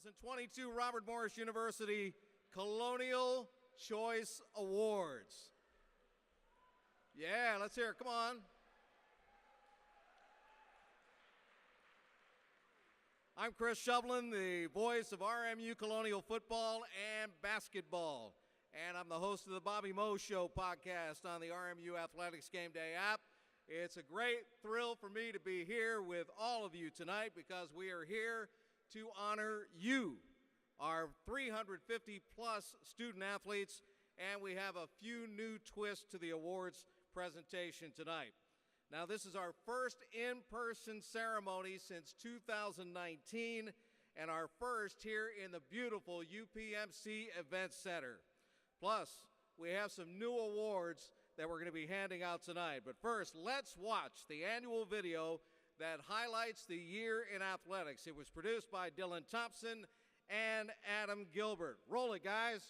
2022 Robert Morris University Colonial Choice Awards. Yeah, let's hear it. Come on. I'm Chris Shovlin, the voice of RMU Colonial football and basketball. And I'm the host of the Bobby Moe Show podcast on the RMU Athletics Game Day app. It's a great thrill for me to be here with all of you tonight because we are here to honor you, our 350-plus student athletes, and we have a few new twists to the awards presentation tonight. Now, this is our first in-person ceremony since 2019 and our first here in the beautiful UPMC Event Center. Plus, we have some new awards that we're going to be handing out tonight. But first, let's watch the annual video that highlights the year in athletics. It was produced by Dylan Thompson and Adam Gilbert. Roll it, guys.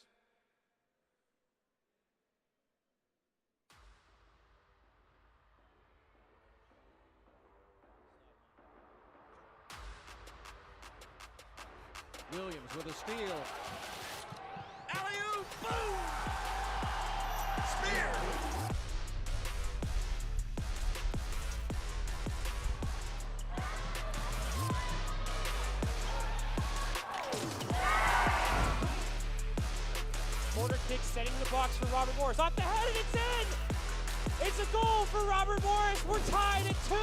Williams with a steal. Alley-oop, boom! Spear! Corner kick setting the box for Robert Morris. Off the head and it's in! It's a goal for Robert Morris. We're tied at 2.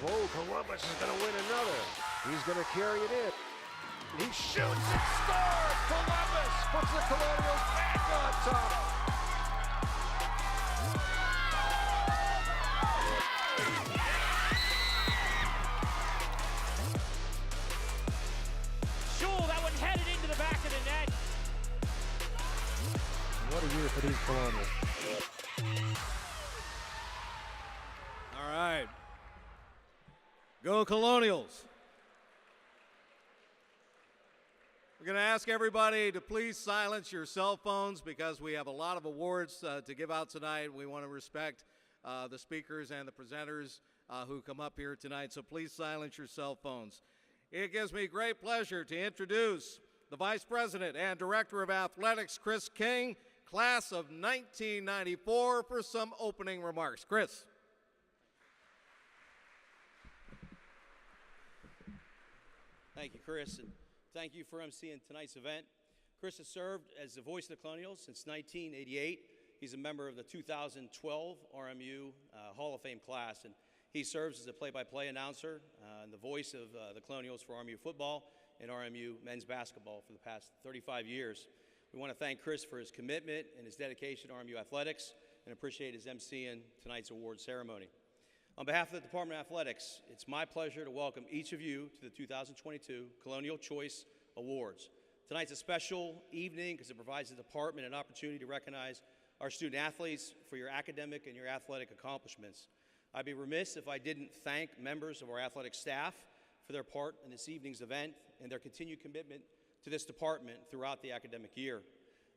Oh, Columbus is going to win another. He's going to carry it in. He shoots and scores! Columbus puts the Colonials back on top. Sure, that one headed into the back of the net. What a year for these Colonials. All right. Go Colonials. We're going to ask everybody to please silence your cell phones because we have a lot of awards to give out tonight. We want to respect the speakers and the presenters who come up here tonight, so please silence your cell phones. It gives me great pleasure to introduce the Vice President and Director of Athletics, Chris King, class of 1994, for some opening remarks. Chris. Thank you, Chris, and thank you for emceeing tonight's event. Chris has served as the voice of the Colonials since 1988. He's a member of the 2012 RMU Hall of Fame class, and he serves as a play-by-play announcer and the voice of the Colonials for RMU football and RMU men's basketball for the past 35 years. We want to thank Chris for his commitment and his dedication to RMU athletics and appreciate his emceeing tonight's award ceremony. On behalf of the Department of Athletics, it's my pleasure to welcome each of you to the 2022 Colonial Choice Awards. Tonight's a special evening because it provides the department an opportunity to recognize our student athletes for your academic and your athletic accomplishments. I'd be remiss if I didn't thank members of our athletic staff for their part in this evening's event and their continued commitment to this department throughout the academic year.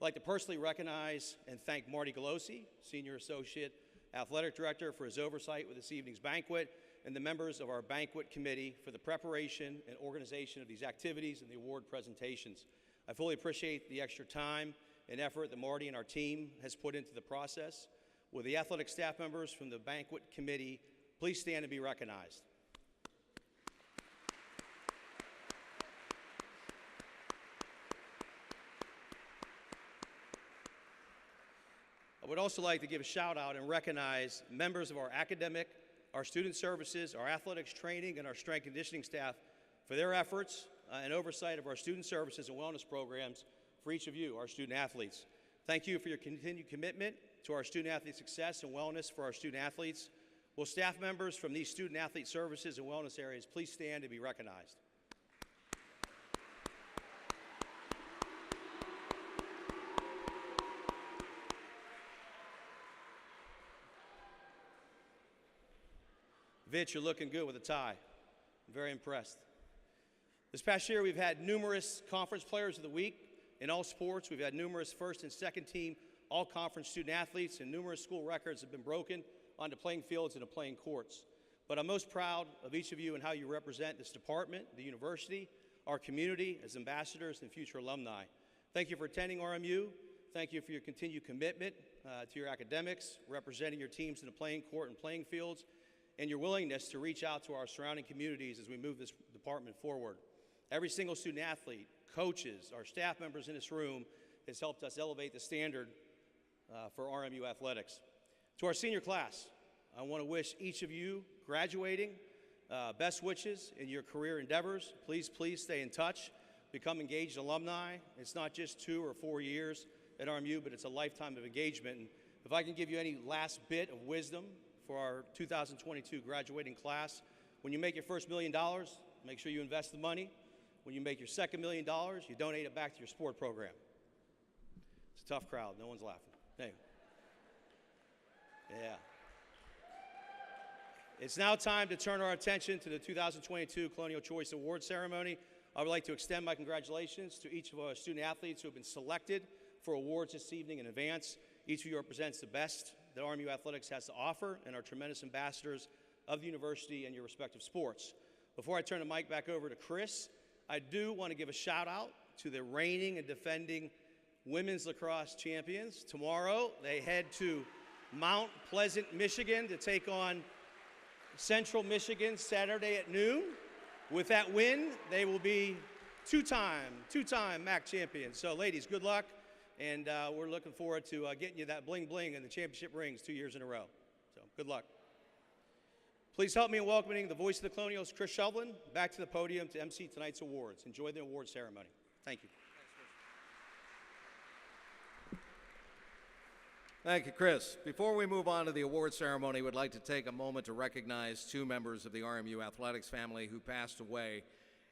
I'd like to personally recognize and thank Marty Galosi, Senior Associate Athletic Director, for his oversight with this evening's banquet, and the members of our banquet committee for the preparation and organization of these activities and the award presentations. I fully appreciate the extra time and effort that Marty and our team has put into the process. Will the athletic staff members from the banquet committee please stand and be recognized? I would also like to give a shout out and recognize members of our academic, our student services, our athletics training, and our strength conditioning staff for their efforts and oversight of our student services and wellness programs for each of you, our student athletes. Thank you for your continued commitment to our student athlete success and wellness for our student athletes. Will staff members from these student athlete services and wellness areas please stand and be recognized? Vitch, you're looking good with a tie. I'm very impressed. This past year, we've had numerous conference players of the week in all sports. We've had numerous first and second team all-conference student athletes, and numerous school records have been broken onto playing fields and to playing courts. But I'm most proud of each of you and how you represent this department, the university, our community as ambassadors and future alumni. Thank you for attending RMU. Thank you for your continued commitment to your academics, representing your teams in the playing court and playing fields, and your willingness to reach out to our surrounding communities as we move this department forward. Every single student athlete, coaches, our staff members in this room has helped us elevate the standard for RMU athletics. To our senior class, I want to wish each of you graduating best wishes in your career endeavors. Please stay in touch, become engaged alumni. It's not just 2 or 4 years at RMU, but it's a lifetime of engagement. And if I can give you any last bit of wisdom for our 2022 graduating class, when you make your first $1 million, make sure you invest the money. When you make your second $1 million, you donate it back to your sport program. It's a tough crowd. No one's laughing. Hey. Yeah. It's now time to turn our attention to the 2022 Colonial Choice Award ceremony. I would like to extend my congratulations to each of our student athletes who have been selected for awards this evening in advance. Each of you represents the best that RMU Athletics has to offer and are tremendous ambassadors of the university and your respective sports. Before I turn the mic back over to Chris, I do want to give a shout out to the reigning and defending women's lacrosse champions. Tomorrow, they head to Mount Pleasant, Michigan to take on Central Michigan Saturday at noon. With that win, they will be two-time MAC champions. So ladies, good luck, and we're looking forward to getting you that bling-bling and the championship rings 2 years in a row. So good luck. Please help me in welcoming the voice of the Colonials, Chris Shovlin, back to the podium to MC tonight's awards. Enjoy the award ceremony. Thank you. Thank you, Chris. Before we move on to the award ceremony, we'd like to take a moment to recognize 2 members of the RMU athletics family who passed away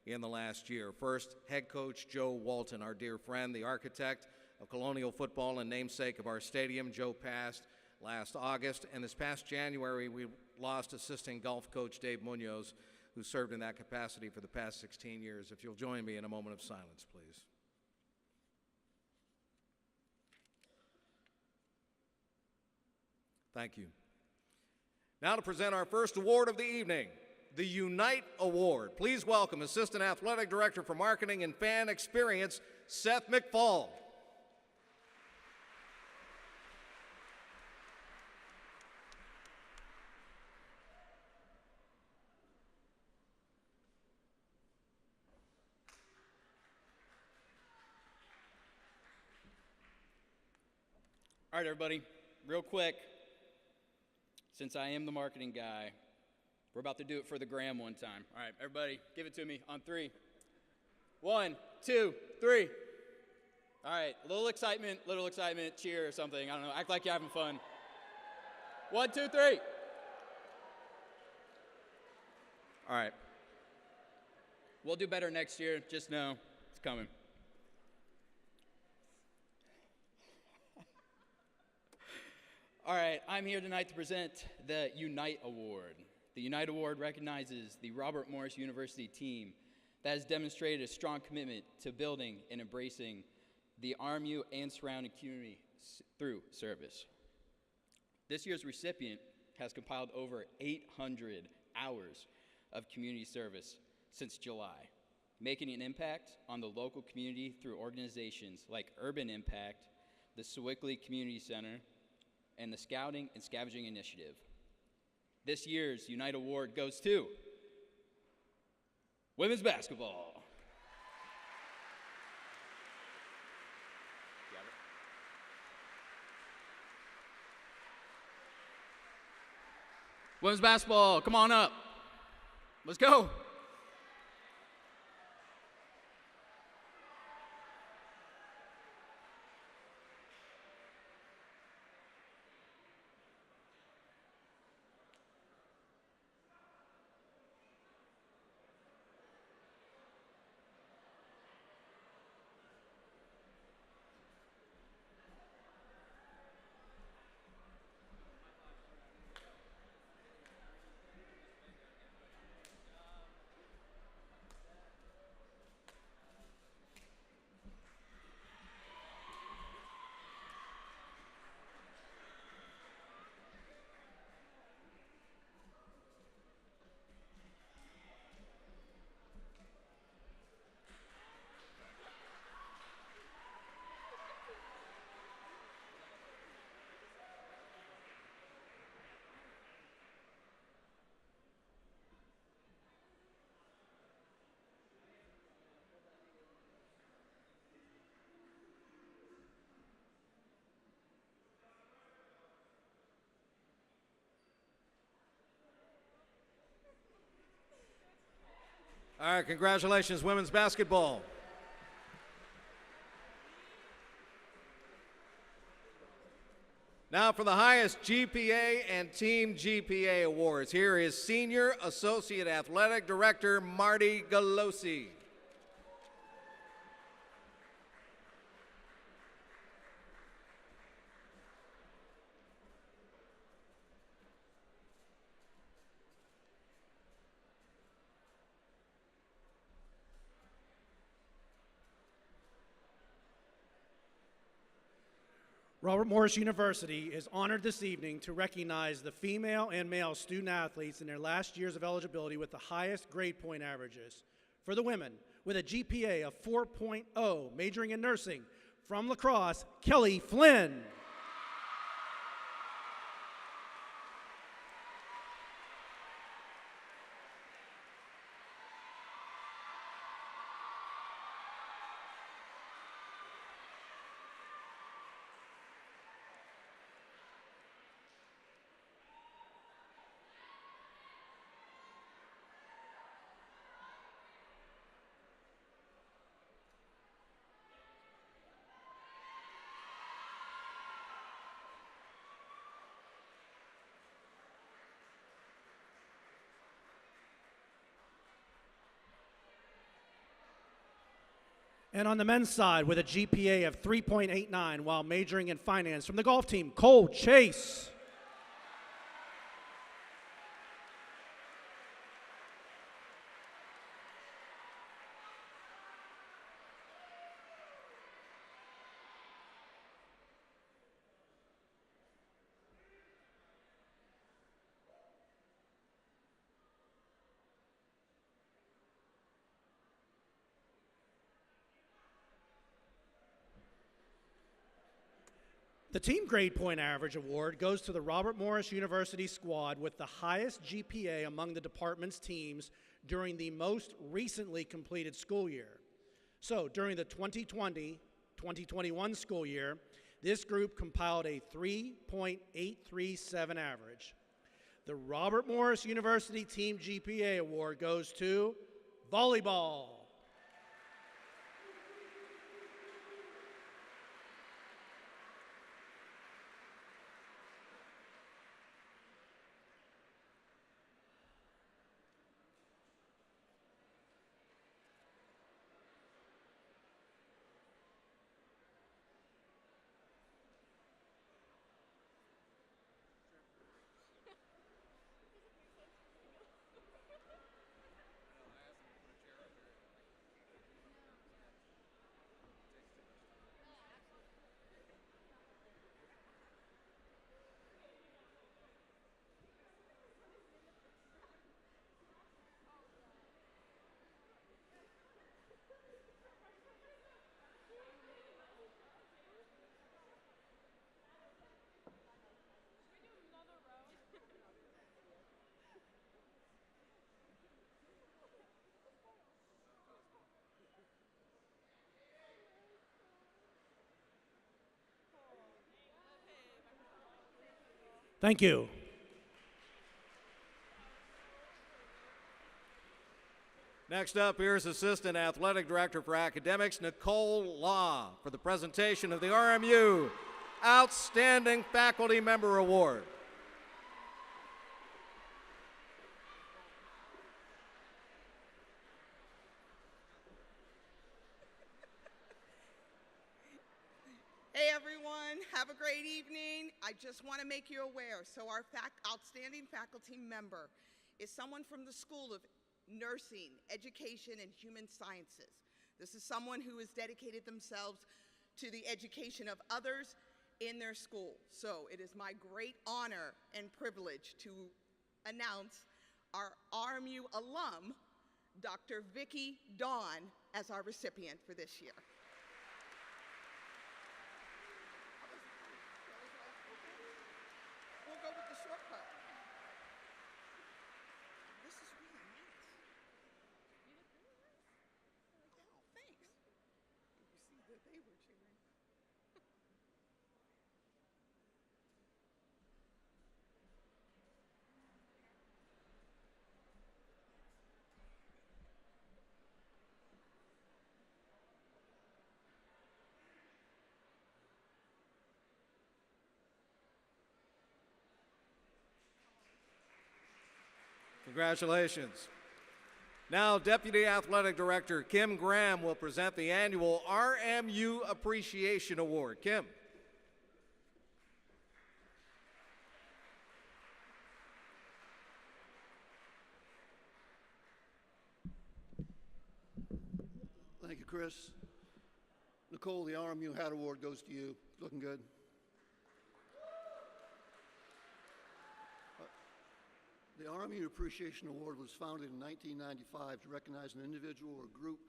in the last year. First, head coach Joe Walton, our dear friend, the architect of Colonial football and namesake of our stadium. Joe passed last August, and this past January, we lost assistant golf coach Dave Munoz, who served in that capacity for the past 16 years. If you'll join me in a moment of silence, please. Thank you. Now to present our first award of the evening, the Unite Award. Please welcome Assistant Athletic Director for Marketing and Fan Experience, Seth McFall. All right, everybody, real quick. Since I am the marketing guy, we're about to do it for the gram one time. All right, everybody, give it to me on 3. 1, 2, 3. All right, little excitement, cheer or something. I don't know, act like you're having fun. 1, 2, 3. All right. We'll do better next year, just know it's coming. All right, I'm here tonight to present the Unite Award. The Unite Award recognizes the Robert Morris University team that has demonstrated a strong commitment to building and embracing the RMU and surrounding community through service. This year's recipient has compiled over 800 hours of community service since July, making an impact on the local community through organizations like Urban Impact, the Sewickley Community Center, and the Scouting and Scavenging Initiative. This year's Unite Award goes to women's basketball. Women's basketball, come on up. Let's go. All right, congratulations, women's basketball. Now for the highest GPA and Team GPA awards, here is Senior Associate Athletic Director Marty Galosi. Robert Morris University is honored this evening to recognize the female and male student athletes in their last years of eligibility with the highest grade point averages. For the women, with a GPA of 4.0, majoring in nursing, from La Crosse, Kelly Flynn. And on the men's side, with a GPA of 3.89 while majoring in finance, from the golf team, Cole Chase. The Team Grade Point Average Award goes to the Robert Morris University squad with the highest GPA among the department's teams during the most recently completed school year. So during the 2020-2021 school year, this group compiled a 3.837 average. The Robert Morris University Team GPA Award goes to volleyball. Thank you. Next up, here's Assistant Athletic Director for Academics, Nicole Law, for the presentation of the RMU Outstanding Faculty Member Award. Hey everyone, have a great evening. I just want to make you aware, so our outstanding faculty member is someone from the School of Nursing, Education, and Human Sciences. This is someone who has dedicated themselves to the education of others in their school. So it is my great honor and privilege to announce our RMU alum, Dr. Vicki Dawn, as our recipient for this year. We'll go with the shortcut. This is really nice. You look really nice. Oh, thanks. You see that they were cheering. Congratulations. Now, Deputy Athletic Director Kim Graham will present the annual RMU Appreciation Award. Kim. Thank you, Chris. Nicole, the RMU Hat Award goes to you. Looking good. The RMU Appreciation Award was founded in 1995 to recognize an individual or group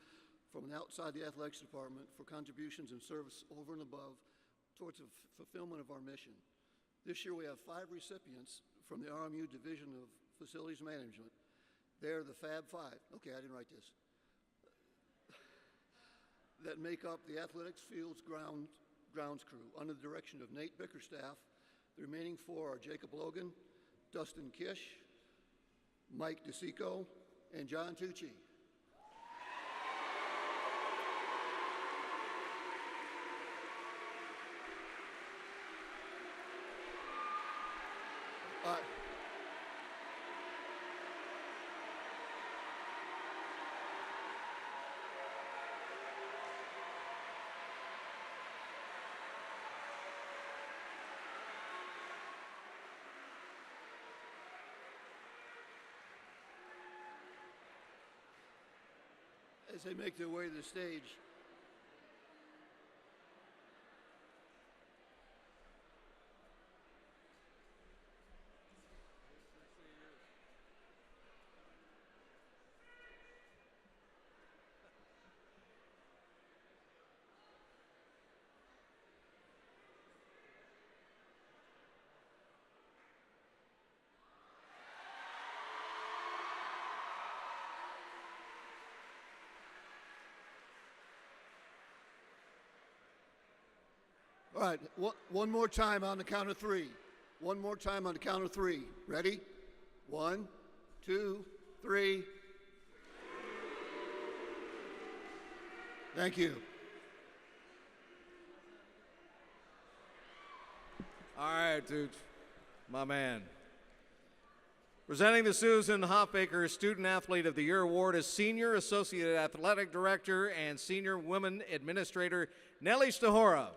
from outside the athletics department for contributions and service over and above towards the fulfillment of our mission. This year we have 5 recipients from the RMU Division of Facilities Management. They're the Fab Five. Okay, I didn't write this. That make up the athletics fields grounds crew under the direction of Nate Bickerstaff. The remaining 4 are Jacob Logan, Dustin Kish, Mike DeSico, and John Tucci. As they make their way to the stage, all right, one more time on the count of 3. One more time on the count of 3. Ready? 1, 2, 3. Thank you. All right, dude. My man. Presenting the Susan Hofbaker Student Athlete of the Year Award is Senior Associate Athletic Director and Senior Women Administrator Nellie Stahora.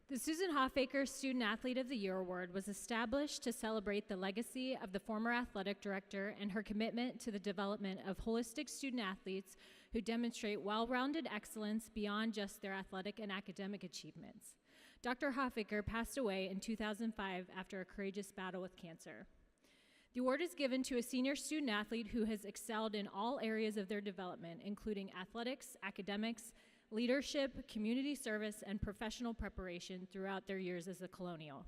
The Susan Hofbaker Student Athlete of the Year Award was established to celebrate the legacy of the former athletic director and her commitment to the development of holistic student athletes who demonstrate well-rounded excellence beyond just their athletic and academic achievements. Dr. Hofbaker passed away in 2005 after a courageous battle with cancer. The award is given to a senior student athlete who has excelled in all areas of their development, including athletics, academics, leadership, community service, and professional preparation throughout their years as a Colonial.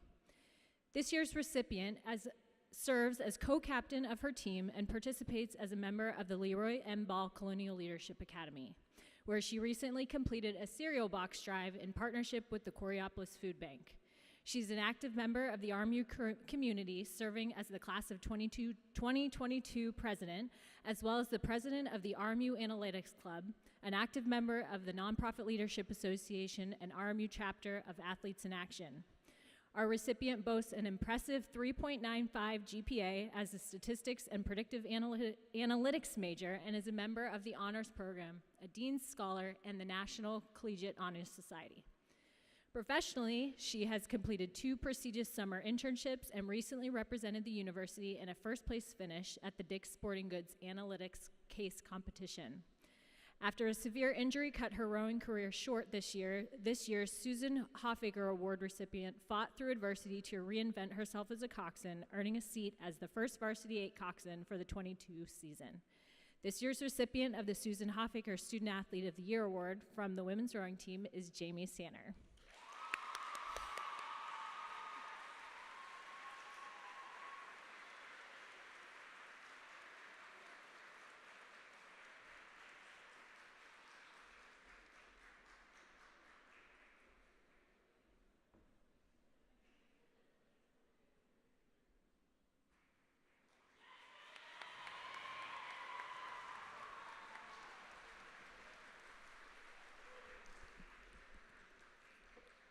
This year's recipient serves as co-captain of her team and participates as a member of the Leroy M. Ball Colonial Leadership Academy, where she recently completed a cereal box drive in partnership with the Coriopolis Food Bank. She's an active member of the RMU community, serving as the Class of 2022 president, as well as the president of the RMU Analytics Club, an active member of the Nonprofit Leadership Association and RMU chapter of Athletes in Action. Our recipient boasts an impressive 3.95 GPA as a statistics and predictive analytics major and is a member of the Honors Program, a Dean's Scholar, and the National Collegiate Honors Society. Professionally, she has completed 2 prestigious summer internships and recently represented the university in a first-place finish at the Dick's Sporting Goods Analytics Case Competition. After a severe injury cut her rowing career short this year's Susan Hofbaker Award recipient fought through adversity to reinvent herself as a coxswain, earning a seat as the first varsity 8 coxswain for the 22 season. This year's recipient of the Susan Hofbaker Student Athlete of the Year Award from the women's rowing team is Jamie Sanner.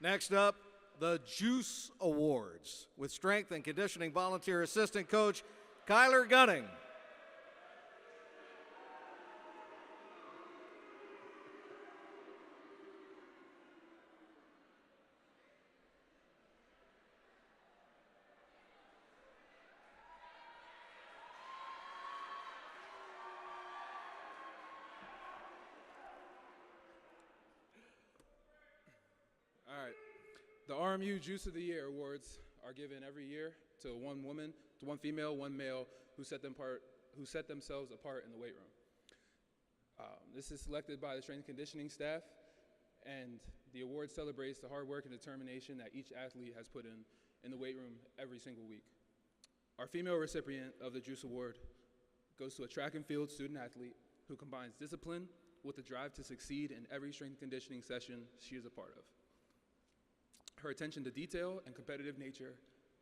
Next up, the Juice Awards with strength and conditioning volunteer assistant coach Kyler Gunning. All right. The RMU Juice of the Year awards are given every year to one woman, to one female, one male who set themselves apart in the weight room. This is selected by the strength and conditioning staff, and the award celebrates the hard work and determination that each athlete has put in the weight room every single week. Our female recipient of the Juice Award goes to a track and field student athlete who combines discipline with the drive to succeed in every strength and conditioning session she is a part of. Her attention to detail and competitive nature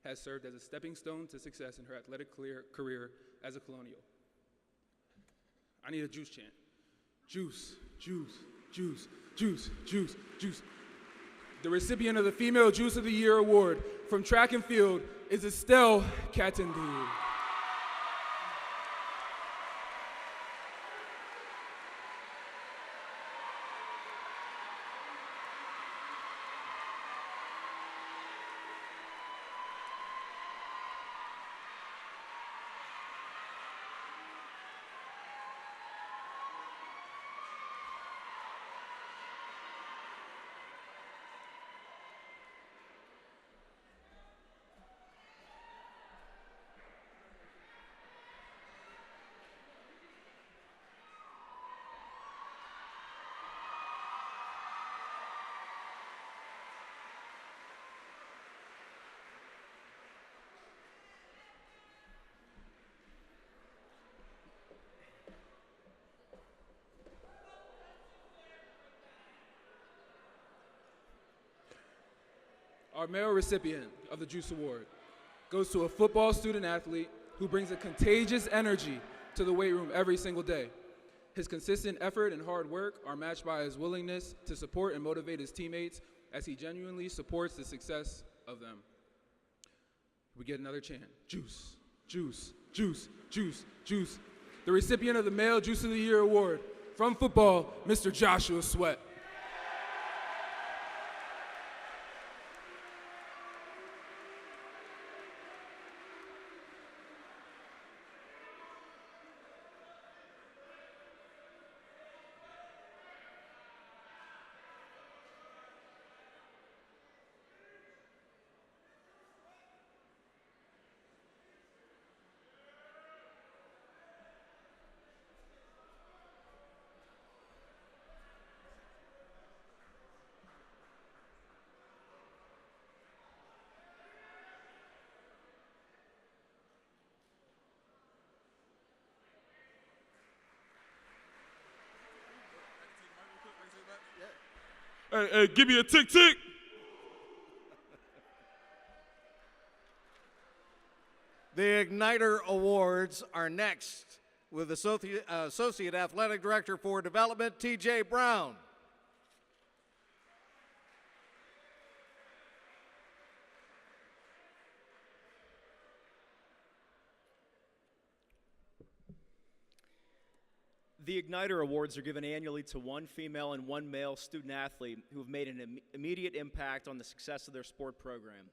has served as a stepping stone to success in her athletic career as a Colonial. I need a juice chant. Juice, juice, juice, juice, juice, juice. The recipient of the Female Juice of the Year Award from track and field is Estelle Katende. Our male recipient of the Juice Award goes to a football student athlete who brings a contagious energy to the weight room every single day. His consistent effort and hard work are matched by his willingness to support and motivate his teammates as he genuinely supports the success of them. We get another chant. Juice, juice, juice, juice, juice. The recipient of the Male Juice of the Year Award from football, Mr. Joshua Sweat. Hey, give me a tick tick. The Igniter Awards are next with Associate Athletic Director for Development, TJ Brown. The Igniter Awards are given annually to one female and one male student athlete who have made an immediate impact on the success of their sport program.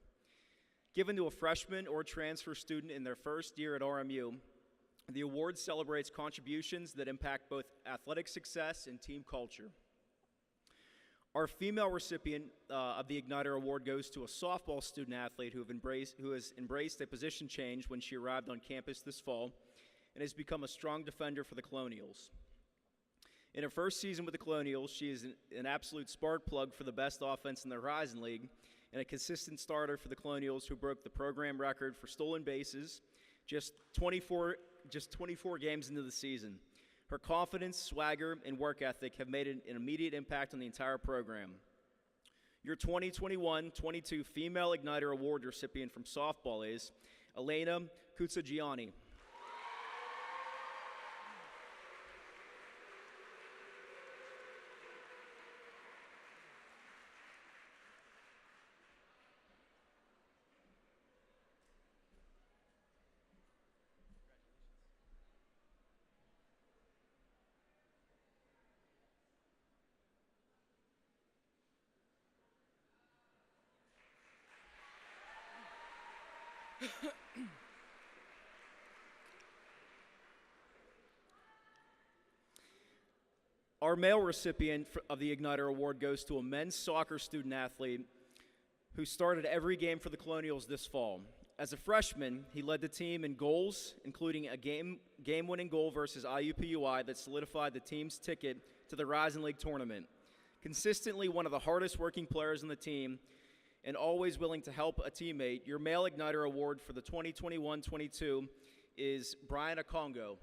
Given to a freshman or transfer student in their first year at RMU, the award celebrates contributions that impact both athletic success and team culture. Our female recipient of the Igniter Award goes to a softball student athlete who has embraced a position change when she arrived on campus this fall and has become a strong defender for the Colonials. In her first season with the Colonials, she is an absolute spark plug for the best offense in the Horizon League and a consistent starter for the Colonials who broke the program record for stolen bases just 24 games into the season. Her confidence, swagger, and work ethic have made an immediate impact on the entire program. Your 2021-22 Female Igniter Award recipient from softball is Elena Kutsagiani. Our male recipient of the Igniter Award goes to a men's soccer student athlete who started every game for the Colonials this fall. As a freshman, he led the team in goals, including a game-winning goal versus IUPUI that solidified the team's ticket to the Rising League tournament. Consistently one of the hardest working players on the team and always willing to help a teammate, your male Igniter Award for the 2021-22 is Brian Akongo.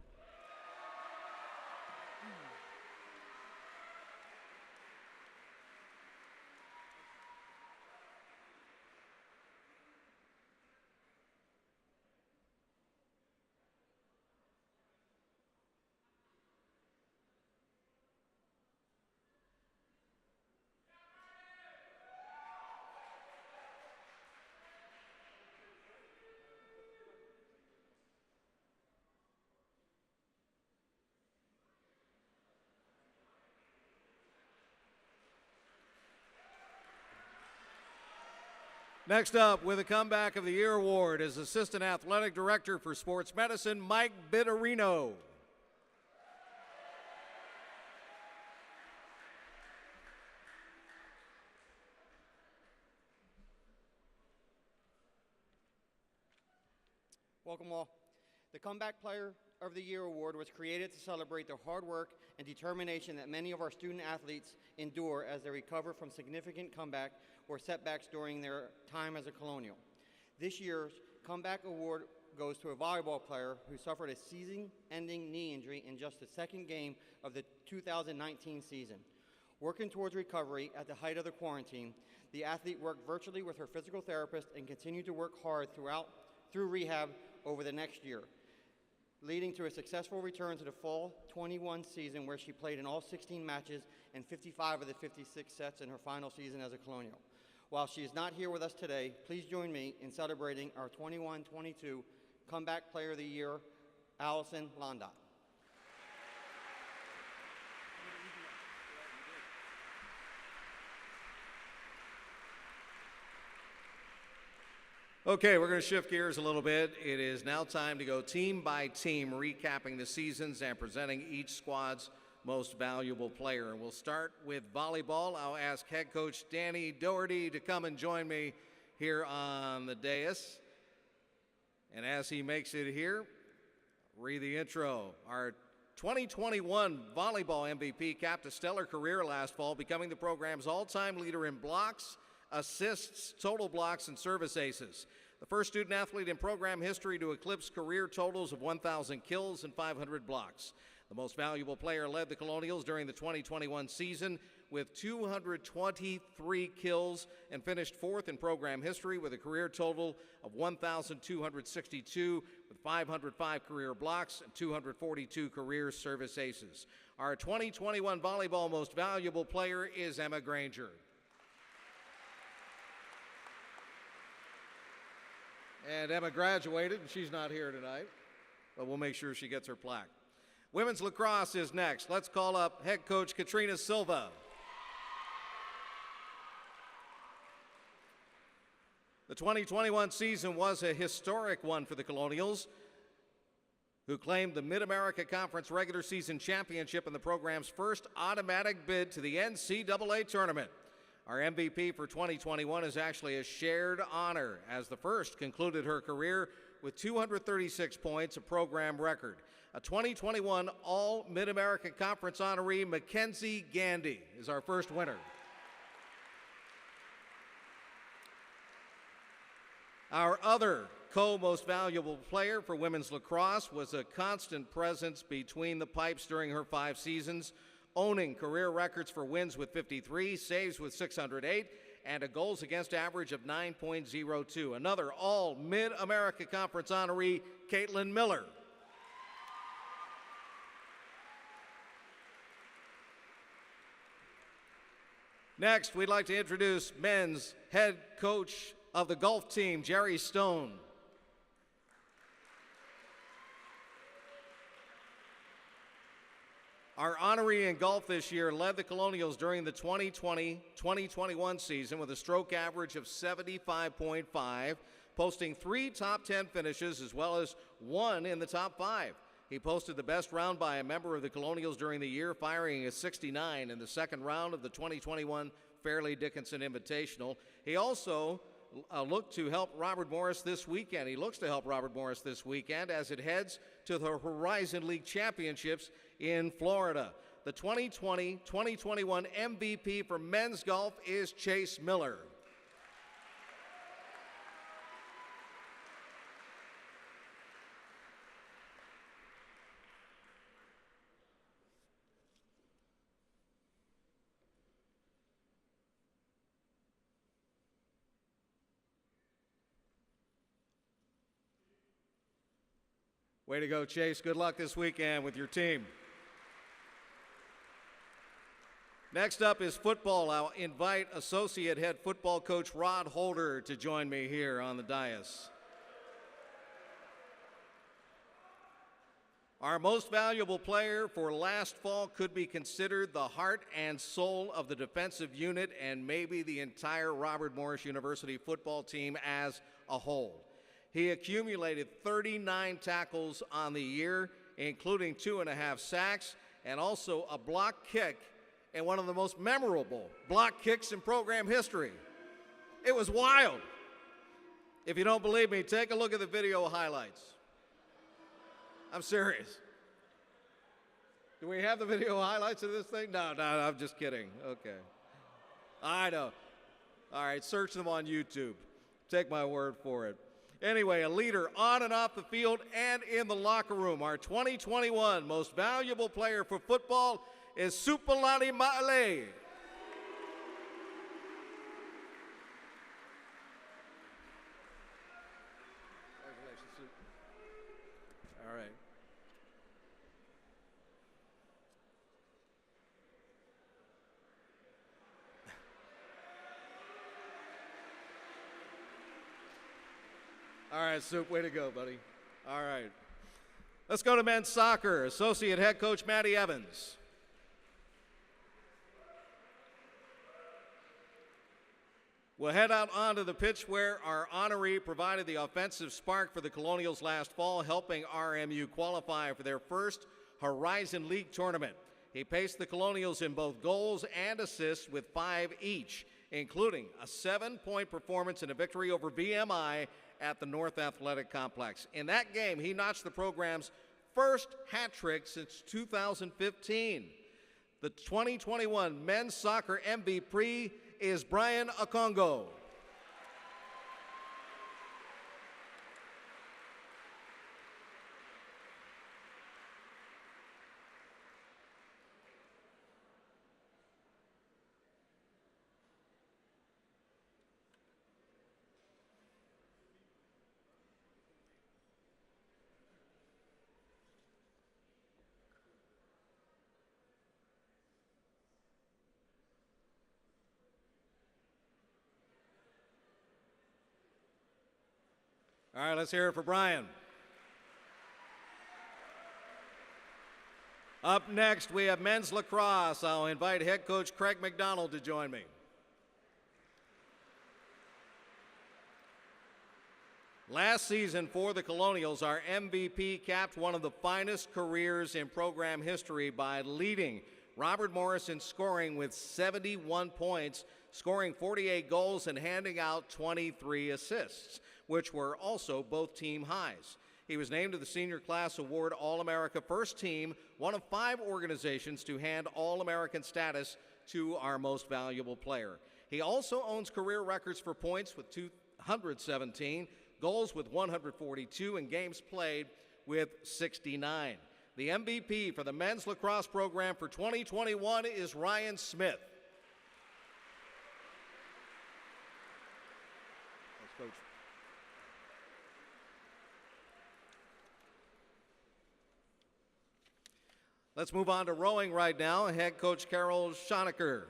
Next up, with a Comeback of the Year award, is Assistant Athletic Director for Sports Medicine, Mike Bitterino. Welcome all. The Comeback Player of the Year award was created to celebrate the hard work and determination that many of our student athletes endure as they recover from significant comeback or setbacks during their time as a Colonial. This year's Comeback Award goes to a volleyball player who suffered a season-ending knee injury in just the second game of the 2019 season. Working towards recovery at the height of the quarantine, the athlete worked virtually with her physical therapist and continued to work hard through rehab over the next year, leading to a successful return to the fall 21 season where she played in all 16 matches and 55 of the 56 sets in her final season as a Colonial. While she is not here with us today, please join me in celebrating our 21-22 Comeback Player of the Year, Allison Londot. Okay, we're going to shift gears a little bit. It is now time to go team by team, recapping the seasons and presenting each squad's most valuable player. And we'll start with volleyball. I'll ask head coach Danny Doherty to come and join me here on the dais. And as he makes it here, read the intro. Our 2021 volleyball MVP capped a stellar career last fall, becoming the program's all-time leader in blocks, assists, total blocks, and service aces. The first student athlete in program history to eclipse career totals of 1,000 kills and 500 blocks. The most valuable player led the Colonials during the 2021 season with 223 kills and finished fourth in program history with a career total of 1,262 with 505 career blocks and 242 career service aces. Our 2021 volleyball most valuable player is Emma Granger. And Emma graduated, and she's not here tonight, but we'll make sure she gets her plaque. Women's lacrosse is next. Let's call up head coach Katrina Silva. The 2021 season was a historic one for the Colonials, who claimed the Mid-America Conference regular season championship in the program's first automatic bid to the NCAA tournament. Our MVP for 2021 is actually a shared honor, as the first concluded her career with 236 points, a program record. A 2021 All-Mid-American Conference honoree, Mackenzie Gandy, is our first winner. Our other co-most valuable player for women's lacrosse was a constant presence between the pipes during her 5 seasons, owning career records for wins with 53, saves with 608, and a goals against average of 9.02. Another All-Mid-America Conference honoree, Caitlin Miller. Next, we'd like to introduce men's head coach of the golf team, Jerry Stone. Our honoree in golf this year led the Colonials during the 2020-2021 season with a stroke average of 75.5, posting 3 top 10 finishes as well as 1 in the top 5. He posted the best round by a member of the Colonials during the year, firing a 69 in the second round of the 2021 Fairleigh Dickinson Invitational. He also looks to help Robert Morris this weekend as it heads to the Horizon League Championships in Florida. The 2020-2021 MVP for men's golf is Chase Miller. Way to go, Chase. Good luck this weekend with your team. Next up is football. I'll invite Associate Head Football Coach Rod Holder to join me here on the dais. Our most valuable player for last fall could be considered the heart and soul of the defensive unit and maybe the entire Robert Morris University football team as a whole. He accumulated 39 tackles on the year, including 2.5 sacks, and also a block kick, and one of the most memorable block kicks in program history. It was wild. If you don't believe me, take a look at the video highlights. I'm serious. Do we have the video highlights of this thing? No, I'm just kidding. Okay. I know. All right, search them on YouTube. Take my word for it. Anyway, a leader on and off the field and in the locker room. Our 2021 most valuable player for football is Supalani Ma'ale. All right. All right, Soup, way to go, buddy. All right. Let's go to men's soccer. Associate Head Coach Matty Evans. We'll head out onto the pitch where our honoree provided the offensive spark for the Colonials last fall, helping RMU qualify for their first Horizon League tournament. He paced the Colonials in both goals and assists with 5 each, including a 7-point performance in a victory over VMI at the North Athletic Complex. In that game, he notched the program's first hat trick since 2015. The 2021 men's soccer MVP is Brian Akongo. All right, let's hear it for Brian. Up next, we have men's lacrosse. I'll invite head coach Craig McDonald to join me. Last season for the Colonials, our MVP capped one of the finest careers in program history by leading Robert Morris in scoring with 71 points, scoring 48 goals and handing out 23 assists, which were also both team highs. He was named to the Senior Class Award All-America First Team, one of 5 organizations to hand All-American status to our most valuable player. He also owns career records for points with 217, goals with 142, and games played with 69. The MVP for the men's lacrosse program for 2021 is Ryan Smith. Thanks, Coach. Let's move on to rowing right now. Head coach Carol Schonecker.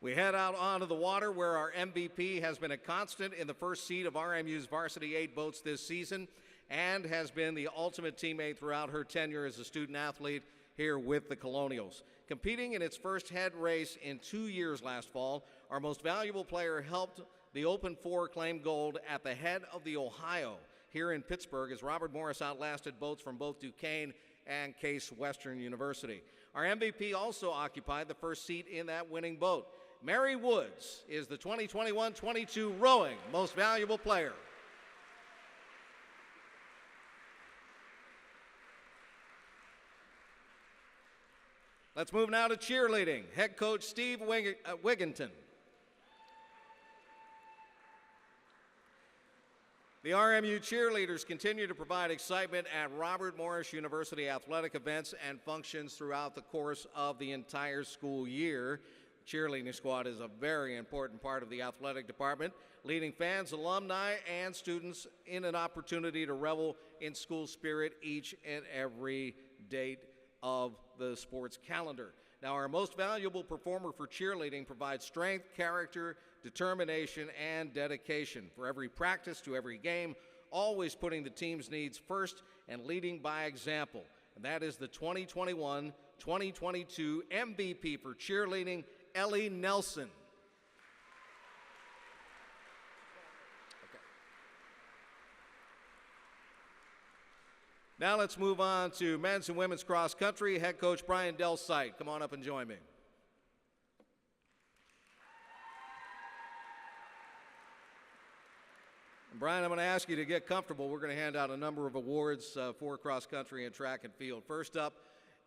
We head out onto the water where our MVP has been a constant in the first seat of RMU's varsity 8 boats this season and has been the ultimate teammate throughout her tenure as a student athlete. here with the Colonials. Competing in its first head race in 2 years last fall, our most valuable player helped the Open Four claim gold at the head of the Ohio here in Pittsburgh as Robert Morris outlasted boats from both Duquesne and Case Western University. Our MVP also occupied the first seat in that winning boat. Mary Woods is the 2021-22 rowing most valuable player. Let's move now to cheerleading. Head coach Steve Wigginton. The RMU cheerleaders continue to provide excitement at Robert Morris University athletic events and functions throughout the course of the entire school year. The cheerleading squad is a very important part of the athletic department, leading fans, alumni, and students in an opportunity to revel in school spirit each and every date of the sports calendar. Now, our most valuable performer for cheerleading provides strength, character, determination, and dedication for every practice to every game, always putting the team's needs first and leading by example. And that is the 2021-2022 MVP for cheerleading, Ellie Nelson. Now let's move on to men's and women's cross country. Head coach Brian Delsite, come on up and join me. And Brian, I'm going to ask you to get comfortable. We're going to hand out a number of awards for cross country and track and field. First up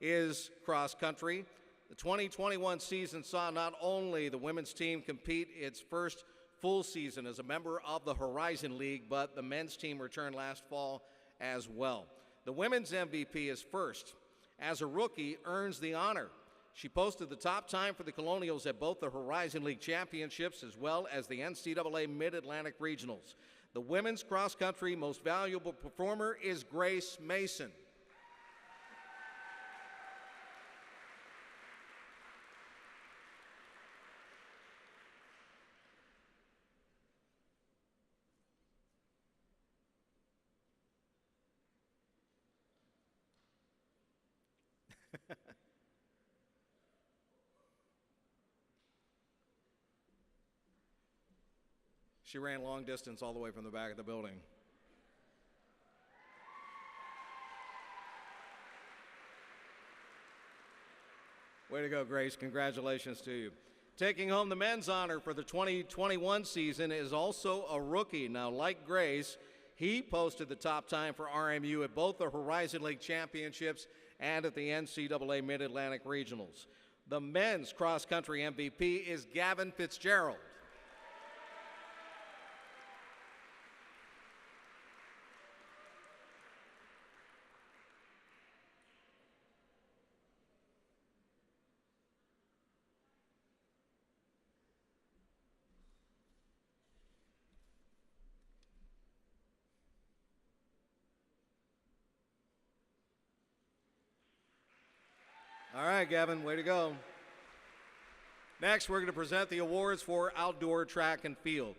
is cross country. The 2021 season saw not only the women's team compete its first full season as a member of the Horizon League, but the men's team returned last fall as well. The women's MVP is first. As a rookie, earns the honor. She posted the top time for the Colonials at both the Horizon League Championships as well as the NCAA Mid-Atlantic Regionals. The women's cross-country most valuable performer is Grace Mason. She ran long distance all the way from the back of the building. Way to go, Grace. Congratulations to you. Taking home the men's honor for the 2021 season is also a rookie. Now, like Grace, he posted the top time for RMU at both the Horizon League Championships and at the NCAA Mid-Atlantic Regionals. The men's cross-country MVP is Gavin Fitzgerald. All right, Gavin, way to go. Next, we're going to present the awards for outdoor track and field.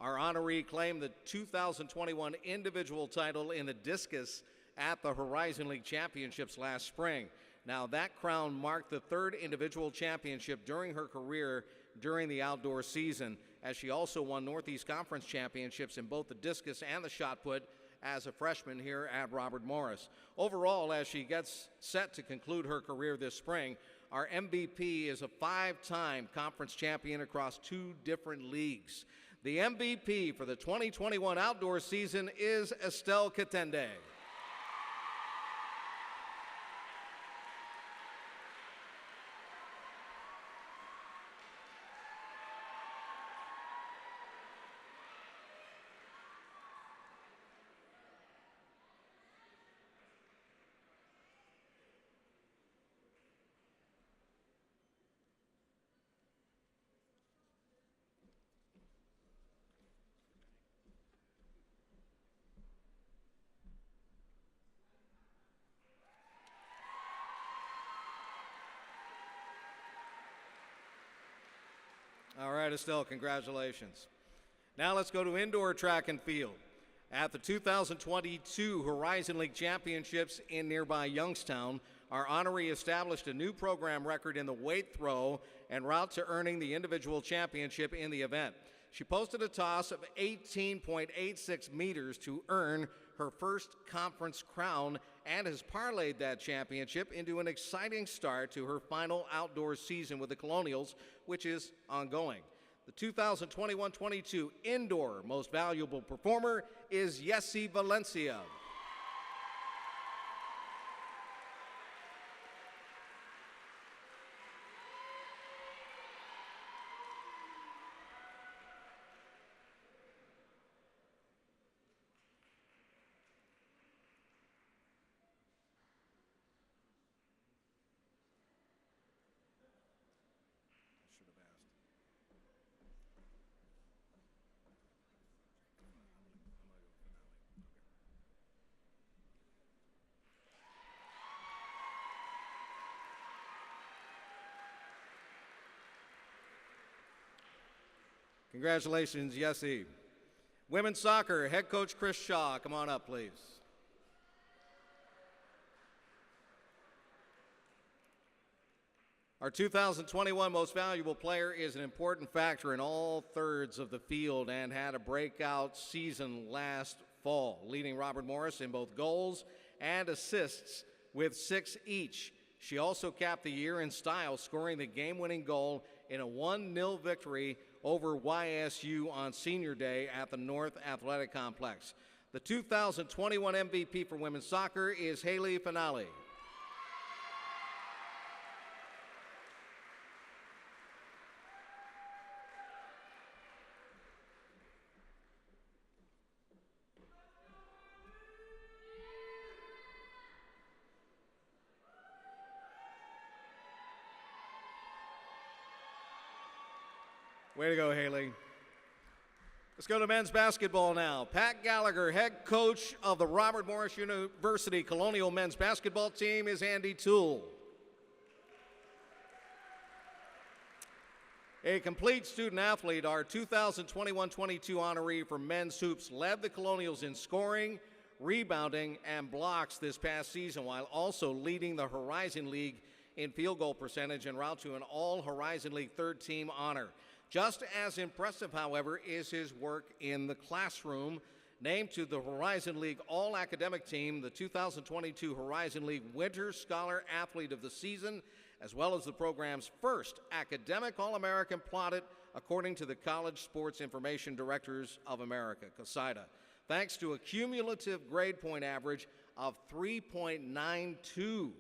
Our honoree claimed the 2021 individual title in the discus at the Horizon League Championships last spring. Now, that crown marked the third individual championship during her career during the outdoor season, as she also won Northeast Conference championships in both the discus and the shot put as a freshman here at Robert Morris. Overall, as she gets set to conclude her career this spring, our MVP is a 5-time conference champion across 2 different leagues. The MVP for the 2021 outdoor season is Estelle Katende. All right, Estelle, congratulations. Now let's go to indoor track and field. At the 2022 Horizon League Championships in nearby Youngstown, our honoree established a new program record in the weight throw en route to earning the individual championship in the event. She posted a toss of 18.86 meters to earn her first conference crown and has parlayed that championship into an exciting start to her final outdoor season with the Colonials, which is ongoing. The 2021-22 Indoor Most Valuable Performer is Yessi Valencia. Congratulations, Yessi. Women's soccer, head coach Chris Shaw, come on up, please. Our 2021 Most Valuable Player is an important factor in all thirds of the field and had a breakout season last fall, leading Robert Morris in both goals and assists with 6 each. She also capped the year in style, scoring the game-winning goal in a 1-0 victory over YSU on Senior Day at the North Athletic Complex. The 2021 MVP for women's soccer is Haley Finale. Way to go, Haley. Let's go to men's basketball now. Pat Gallagher, head coach of the Robert Morris University Colonial men's basketball team, is Andy Toole. A complete student athlete, our 2021-22 honoree for men's hoops led the Colonials in scoring, rebounding, and blocks this past season, while also leading the Horizon League in field goal percentage en route to an all-Horizon League third-team honor. Just as impressive, however, is his work in the classroom. Named to the Horizon League All-Academic Team, the 2022 Horizon League Winter Scholar Athlete of the Season, as well as the program's first academic All-American plotted according to the College Sports Information Directors of America, COSIDA, thanks to a cumulative grade point average of 3.92.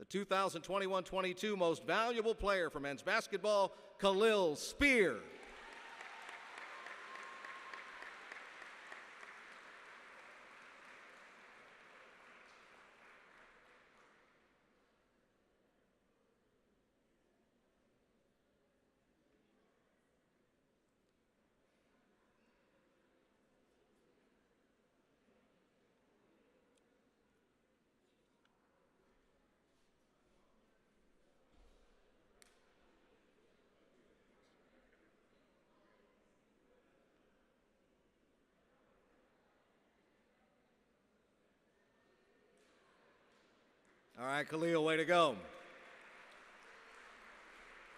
The 2021-22 Most Valuable Player for men's basketball, Khalil Spear. All right, Khalil, way to go.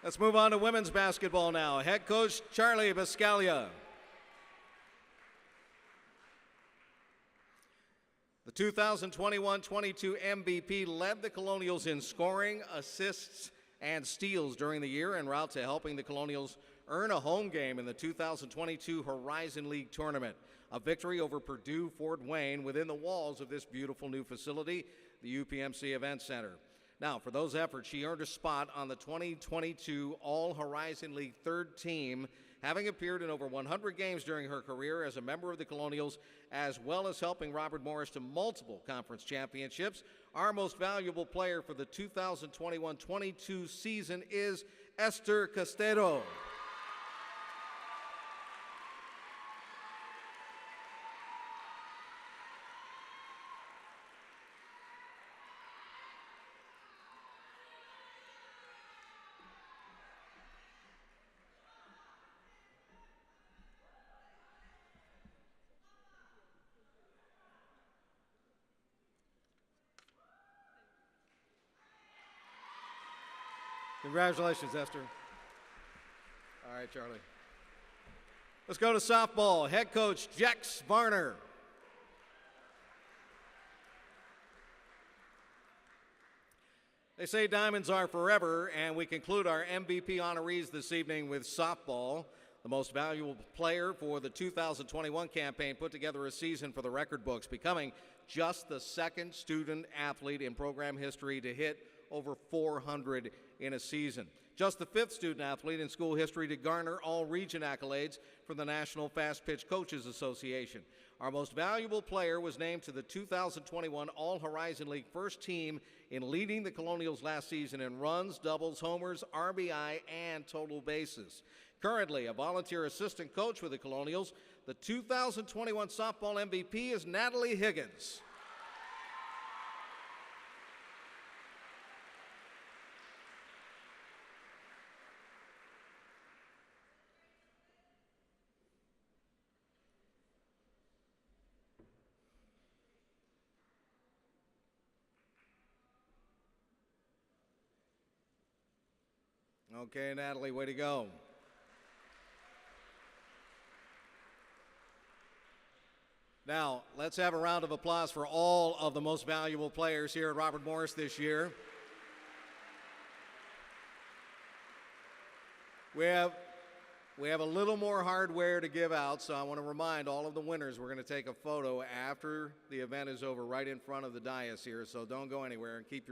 Let's move on to women's basketball now. Head coach Charlie Biscaglia. The 2021-22 MVP led the Colonials in scoring, assists, and steals during the year en route to helping the Colonials earn a home game in the 2022 Horizon League Tournament, a victory over Purdue Fort Wayne within the walls of this beautiful new facility, the UPMC Event Center. Now, for those efforts, she earned a spot on the 2022 All-Horizon League third team, having appeared in over 100 games during her career as a member of the Colonials, as well as helping Robert Morris to multiple conference championships. Our most valuable player for the 2021-22 season is Esther Castero. Congratulations, Esther. All right, Charlie. Let's go to softball. Head coach Jex Varner. They say diamonds are forever, and we conclude our MVP honorees this evening with softball. The most valuable player for the 2021 campaign put together a season for the record books, becoming just the second student athlete in program history to hit over 400 in a season. Just the fifth student athlete in school history to garner all-region accolades from the National Fast Pitch Coaches Association. Our most valuable player was named to the 2021 All-Horizon League first team in leading the Colonials last season in runs, doubles, homers, RBI, and total bases. Currently a volunteer assistant coach with the Colonials, the 2021 softball MVP is Natalie Higgins. Okay, Natalie, way to go. Now, let's have a round of applause for all of the most valuable players here at Robert Morris this year. We have a little more hardware to give out, so I want to remind all of the winners we're going to take a photo after the event is over right in front of the dais here, so don't go anywhere and keep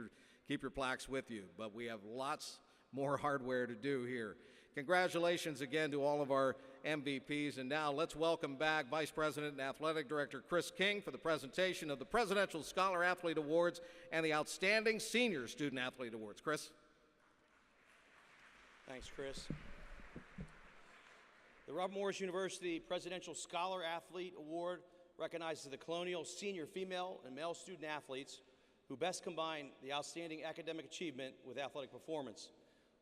your plaques with you. But we have lots more hardware to do here. Congratulations again to all of our MVPs. And now let's welcome back Vice President and Athletic Director Chris King for the presentation of the Presidential Scholar Athlete Awards and the Outstanding Senior Student Athlete Awards. Chris? Thanks, Chris. The Robert Morris University Presidential Scholar Athlete Award recognizes the Colonial senior female and male student athletes who best combine the outstanding academic achievement with athletic performance.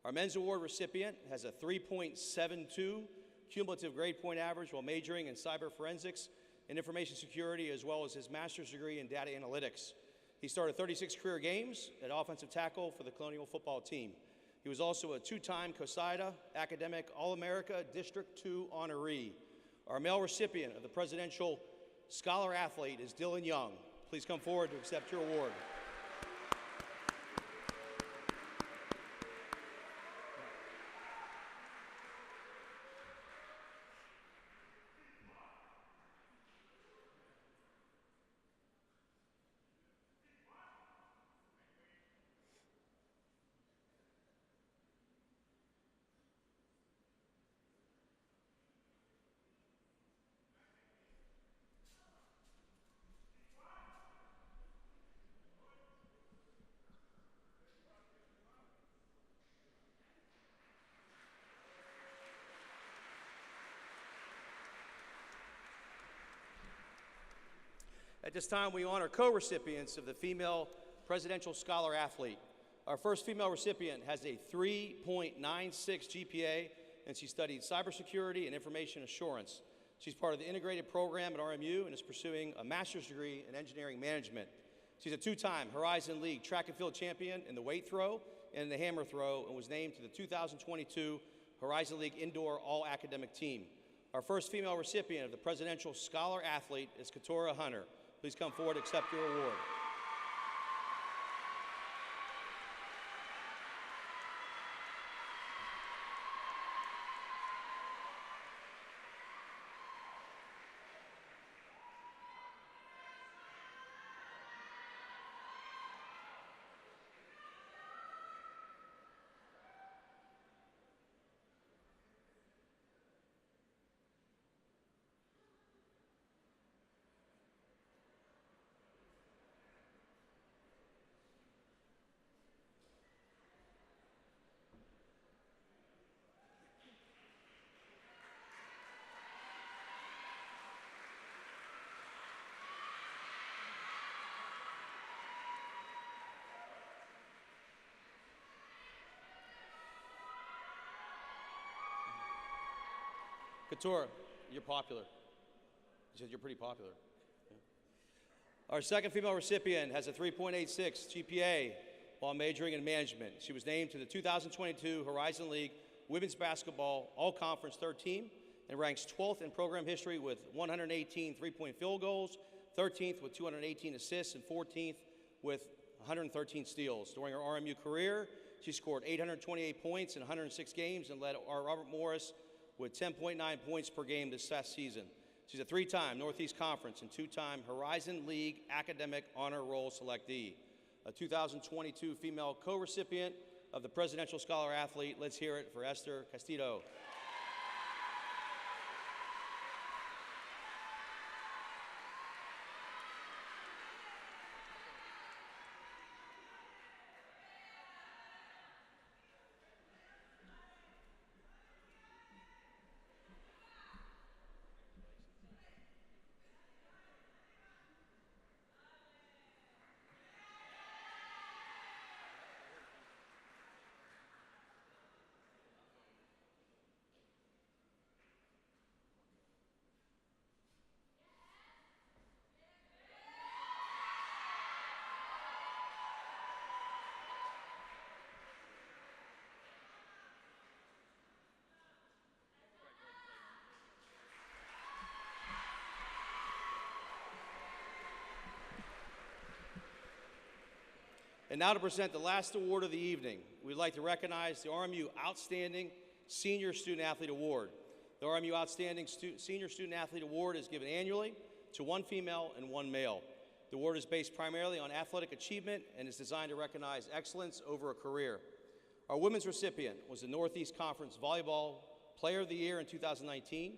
Our men's award recipient has a 3.72 cumulative grade point average while majoring in cyber forensics and information security, as well as his master's degree in data analytics. He started 36 career games at offensive tackle for the Colonial football team. He was also a two-time COSIDA Academic All-America District 2 honoree. Our male recipient of the Presidential Scholar Athlete is Dylan Young. Please come forward to accept your award. At this time, we honor co-recipients of the Female Presidential Scholar Athlete. Our first female recipient has a 3.96 GPA, and she studied cybersecurity and information assurance. She's part of the integrated program at RMU and is pursuing a master's degree in engineering management. She's a two-time Horizon League track and field champion in the weight throw and in the hammer throw, and was named to the 2022 Horizon League Indoor All-Academic Team. Our first female recipient of the Presidential Scholar Athlete is Katora Hunter. Please come forward and accept your award. Katora, you're popular. You said you're pretty popular. Yeah. Our second female recipient has a 3.86 GPA while majoring in management. She was named to the 2022 Horizon League Women's Basketball All-Conference Third Team and ranks 12th in program history with 118 three-point field goals, 13th with 218 assists, and 14th with 113 steals. During her RMU career, she scored 828 points in 106 games and led our Robert Morris with 10.9 points per game this past season. She's a three-time Northeast Conference and two-time Horizon League Academic Honor Roll selectee. A 2022 female co-recipient of the Presidential Scholar Athlete. Let's hear it for Esther Castillo. And now to present the last award of the evening, we'd like to recognize the RMU Outstanding Senior Student Athlete Award. The RMU Outstanding Senior Student Athlete Award is given annually to one female and one male. The award is based primarily on athletic achievement and is designed to recognize excellence over a career. Our women's recipient was the Northeast Conference Volleyball Player of the Year in 2019.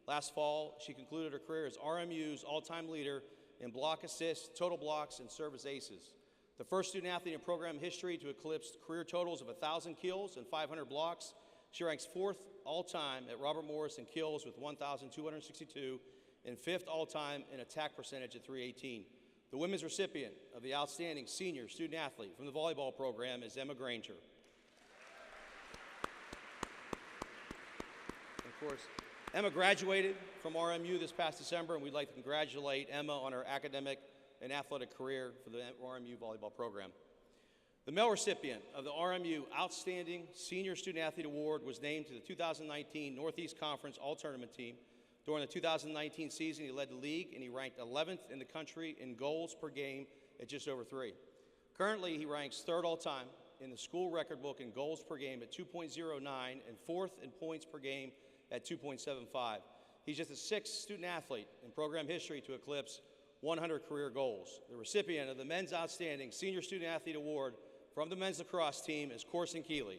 Last fall, she concluded her career as RMU's all-time leader in block assists, total blocks, and service aces. The first student athlete in program history to eclipse career totals of 1,000 kills and 500 blocks. She ranks 4th all-time at Robert Morris in kills with 1,262 and 5th all-time in attack percentage at 318. The women's recipient of the Outstanding Senior Student Athlete from the volleyball program is Emma Granger. Of course, Emma graduated from RMU this past December, and we'd like to congratulate Emma on her academic and athletic career for the RMU volleyball program. The male recipient of the RMU Outstanding Senior Student Athlete Award was named to the 2019 Northeast Conference All-Tournament Team. During the 2019 season, he led the league, and he ranked 11th in the country in goals per game at just over 3. Currently, he ranks 3rd all-time in the school record book in goals per game at 2.09 and 4th in points per game at 2.75. He's just the 6th student athlete in program history to eclipse 100 career goals. The recipient of the Men's Outstanding Senior Student Athlete Award from the men's lacrosse team is Corson Keeley.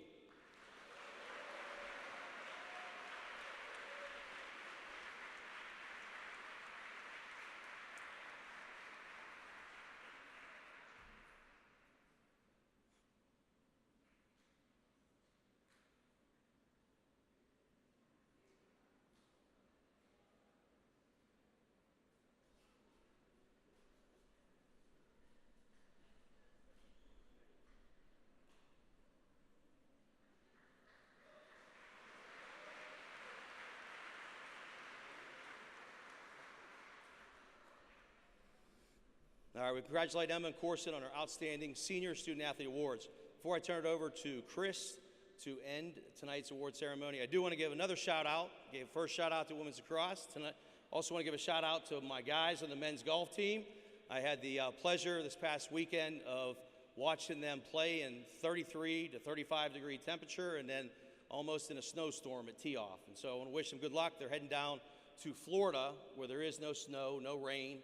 All right, we congratulate Emma and Corson on our outstanding Senior Student Athlete Awards. Before I turn it over to Chris to end tonight's award ceremony, I do want to give another shout out. I gave first shout out to women's lacrosse. Tonight, also want to give a shout out to my guys on the men's golf team. I had the pleasure this past weekend of watching them play in 33 to 35 degree temperature and then almost in a snowstorm at tee off. And so I want to wish them good luck. They're heading down to Florida where there is no snow, no rain.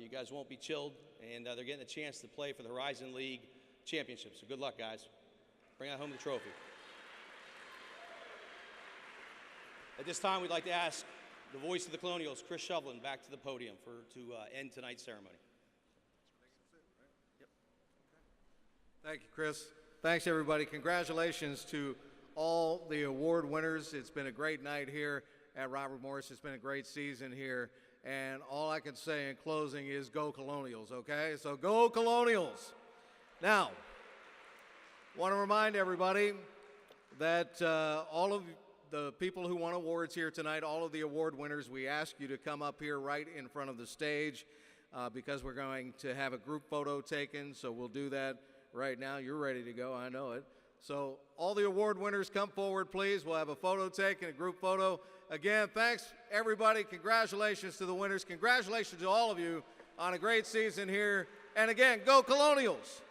You guys won't be chilled, and they're getting a chance to play for the Horizon League Championship. So good luck, guys. Bring out home the trophy. At this time, we'd like to ask the voice of the Colonials, Chris Shovlin, back to the podium to end tonight's ceremony. Thank you, Chris. Thanks, everybody. Congratulations to all the award winners. It's been a great night here at Robert Morris. It's been a great season here. And all I can say in closing is go Colonials, okay? So go Colonials. Now, want to remind everybody that all of the people who won awards here tonight, all of the award winners, we ask you to come up here right in front of the stage because we're going to have a group photo taken. So we'll do that right now. You're ready to go, I know it. So all the award winners come forward, please. We'll have a photo taken, a group photo. Again, thanks, everybody. Congratulations to the winners. Congratulations to all of you on a great season here. And again, go Colonials!